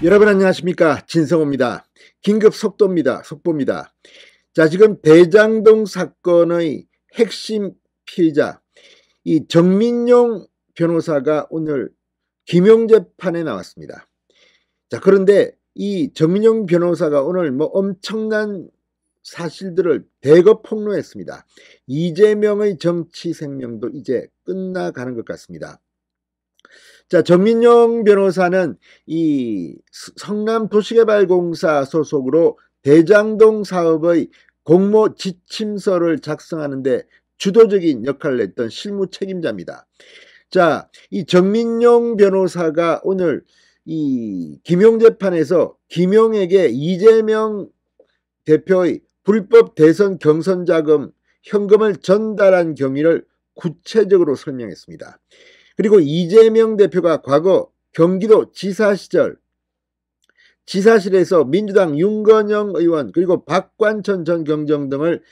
여러분 안녕하십니까, 진성호입니다. 긴급 속보입니다. 자, 지금 대장동 사건의 핵심 피의자 이 정민용 변호사가 오늘 김용재판에 나왔습니다. 자, 그런데 이 정민용 변호사가 오늘 엄청난 사실들을 대거 폭로했습니다. 이재명의 정치 생명도 이제 끝나가는 것 같습니다. 자, 정민용 변호사는 이 성남도시개발공사 소속으로 대장동 사업의 공모 지침서를 작성하는데 주도적인 역할을 했던 실무 책임자입니다. 자, 이 정민용 변호사가 오늘 이 김용재판에서 김용에게 이재명 대표의 불법 대선 경선 자금 현금을 전달한 경위를 구체적으로 설명했습니다. 그리고 이재명 대표가 과거 경기도 지사 시절 지사실에서 민주당 윤건영 의원 그리고 박관천 전 경정 등을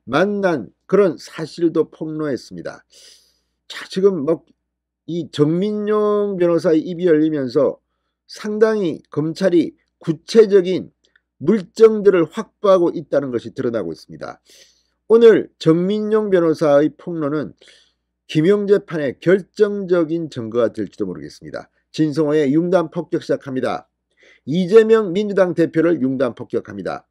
만난 그런 사실도 폭로했습니다. 자, 지금 이 정민용 변호사의 입이 열리면서 상당히 검찰이 구체적인 물증들을 확보하고 있다는 것이 드러나고 있습니다. 오늘 정민용 변호사의 폭로는 김용재판에 결정적인 증거가 될지도 모르겠습니다. 진성호의 융단 폭격 시작합니다. 이재명 민주당 대표를 융단 폭격합니다.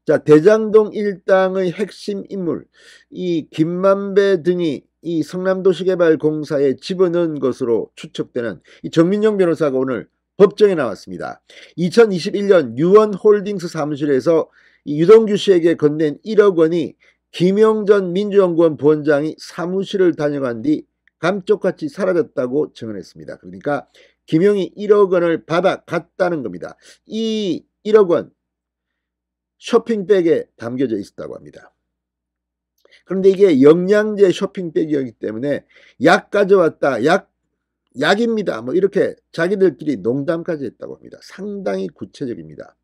자, 대장동 일당의 핵심 인물 이 김만배 등이 이 성남도시개발공사에 집어넣은 것으로 추측되는 이 정민용 변호사가 오늘 법정에 나왔습니다. 2021년 유원홀딩스 사무실에서 이 유동규 씨에게 건넨 1억 원이 김용 전 민주연구원 부원장이 사무실을 다녀간 뒤 감쪽같이 사라졌다고 증언했습니다. 그러니까 김용이 1억 원을 받아갔다는 겁니다. 이 1억 원 쇼핑백에 담겨져 있었다고 합니다. 그런데 이게 영양제 쇼핑백이었기 때문에 약 가져왔다, 약입니다, 이렇게 자기들끼리 농담까지 했다고 합니다. 상당히 구체적입니다.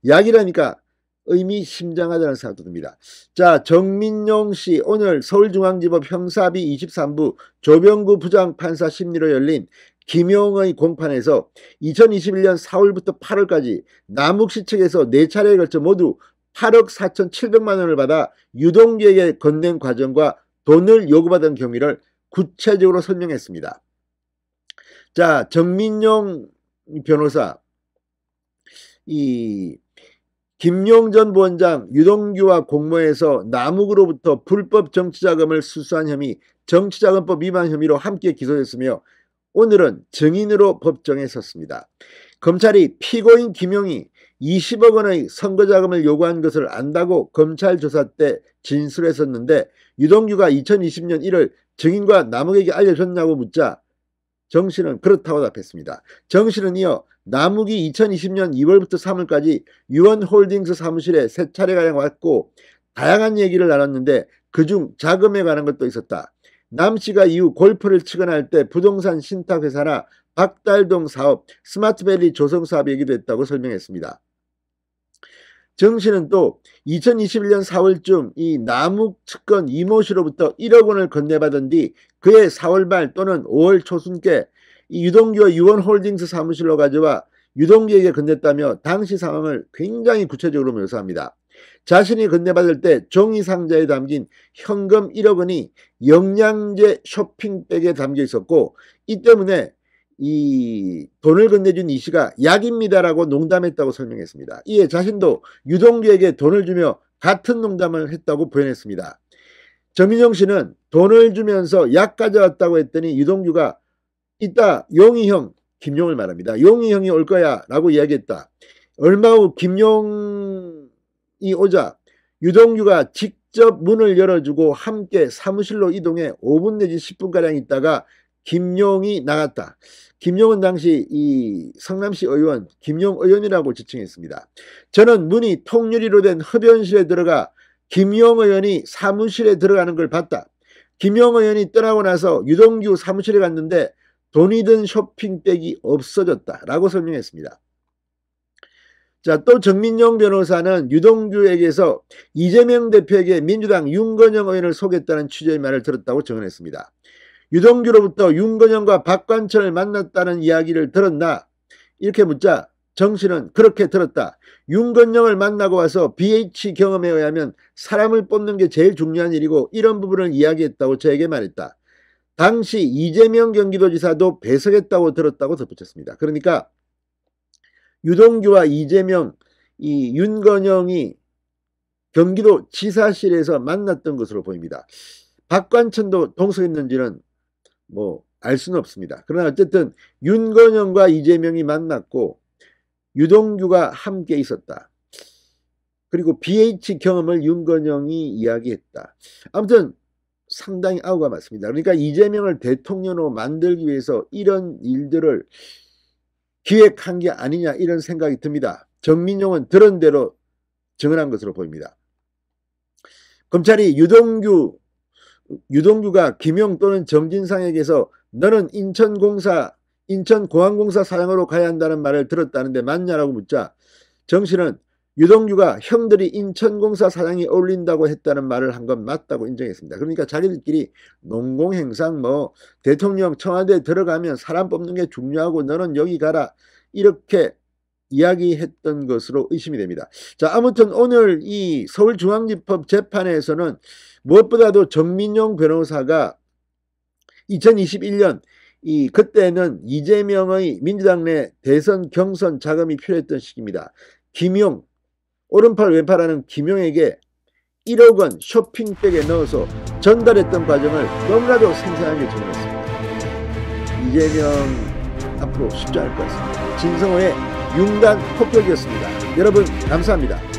약이라니까 의미심장하다는 생각도 듭니다. 자, 정민용 씨 오늘 서울중앙지법 형사비 23부 조병구 부장판사 심리로 열린 김용의 공판에서 2021년 4월부터 8월까지 남욱시 측에서 4차례에 걸쳐 모두 8억 4,700만 원을 받아 유동규에게 건넨 과정과 돈을 요구받은 경위를 구체적으로 설명했습니다. 자, 정민용 변호사 이 김용 전 부원장 유동규와 공모해서 남욱으로부터 불법 정치자금을 수수한 혐의, 정치자금법 위반 혐의로 함께 기소됐으며 오늘은 증인으로 법정에 섰습니다. 검찰이 피고인 김용이 20억 원의 선거자금을 요구한 것을 안다고 검찰 조사 때 진술했었는데 유동규가 2020년 1월 증인과 남욱에게 알려줬냐고 묻자 정 씨는 그렇다고 답했습니다. 정 씨는 이어 남욱이 2020년 2월부터 3월까지 유원홀딩스 사무실에 3차례가량 왔고 다양한 얘기를 나눴는데 그중 자금에 관한 것도 있었다. 남 씨가 이후 골프를 치거나 할 때 부동산 신탁회사나 박달동 사업, 스마트밸리 조성 사업 얘기도 했다고 설명했습니다. 정 씨는 또 2021년 4월쯤 이 남욱 측근 이모 씨로부터 1억 원을 건네받은 뒤 그해 4월 말 또는 5월 초순께 이 유동규의 유원홀딩스 사무실로 가져와 유동규에게 건넸다며 당시 상황을 굉장히 구체적으로 묘사합니다. 자신이 건네받을 때 종이 상자에 담긴 현금 1억 원이 영양제 쇼핑백에 담겨 있었고 이 때문에 이 돈을 건네준 이 씨가 약입니다라고 농담했다고 설명했습니다. 이에 자신도 유동규에게 돈을 주며 같은 농담을 했다고 부인했습니다. 정민용 씨는 돈을 주면서 약 가져왔다고 했더니 유동규가 이따 용희 형, 김용을 말합니다. 용희 형이 올 거야 라고 이야기했다. 얼마 후 김용이 오자 유동규가 직접 문을 열어주고 함께 사무실로 이동해 5분 내지 10분가량 있다가 김용이 나갔다. 김용은 당시 이 성남시 의원 김용 의원이라고 지칭했습니다. 저는 문이 통유리로 된 흡연실에 들어가 김용 의원이 사무실에 들어가는 걸 봤다. 김용 의원이 떠나고 나서 유동규 사무실에 갔는데 돈이 든 쇼핑백이 없어졌다 라고 설명했습니다. 자, 또 정민용 변호사는 유동규에게서 이재명 대표에게 민주당 윤건영 의원을 속였다는 취지의 말을 들었다고 증언했습니다. 유동규로부터 윤건영과 박관천을 만났다는 이야기를 들었나 이렇게 묻자 정 씨는 그렇게 들었다. 윤건영을 만나고 와서 BH 경험에 의하면 사람을 뽑는 게 제일 중요한 일이고 이런 부분을 이야기했다고 저에게 말했다. 당시 이재명 경기도지사도 배석했다고 들었다고 덧붙였습니다. 그러니까 유동규와 이재명, 이 윤건영이 경기도 지사실에서 만났던 것으로 보입니다. 박관천도 동석했는지는 뭐 알 수는 없습니다. 그러나 어쨌든 윤건영과 이재명이 만났고 유동규가 함께 있었다. 그리고 BH 경험을 윤건영이 이야기했다. 아무튼 상당히 아우가 맞습니다. 그러니까 이재명을 대통령으로 만들기 위해서 이런 일들을 기획한 게 아니냐 이런 생각이 듭니다. 정민용은 들은 대로 증언한 것으로 보입니다. 검찰이 유동규가 김용 또는 정진상에게서 너는 인천공항공사 사장으로 가야 한다는 말을 들었다는데 맞냐라고 묻자 정 씨는 유동규가 형들이 인천공사 사장이 어울린다고 했다는 말을 한 건 맞다고 인정했습니다. 그러니까 자기들끼리 농공행상 뭐 대통령 청와대에 들어가면 사람 뽑는 게 중요하고 너는 여기 가라 이렇게 이야기했던 것으로 의심이 됩니다. 자, 아무튼 오늘 이 서울중앙지법 재판에서는 무엇보다도 정민용 변호사가 2021년 그때는 이재명의 민주당 내 대선 경선 자금이 필요했던 시기입니다. 김용, 오른팔 왼팔하는 김용에게 1억 원 쇼핑백에 넣어서 전달했던 과정을 너무나도 생생하게 증언했습니다. 이재명 앞으로 쉽지 않을 것 같습니다. 진성호의 융단 폭격이었습니다. 여러분 감사합니다.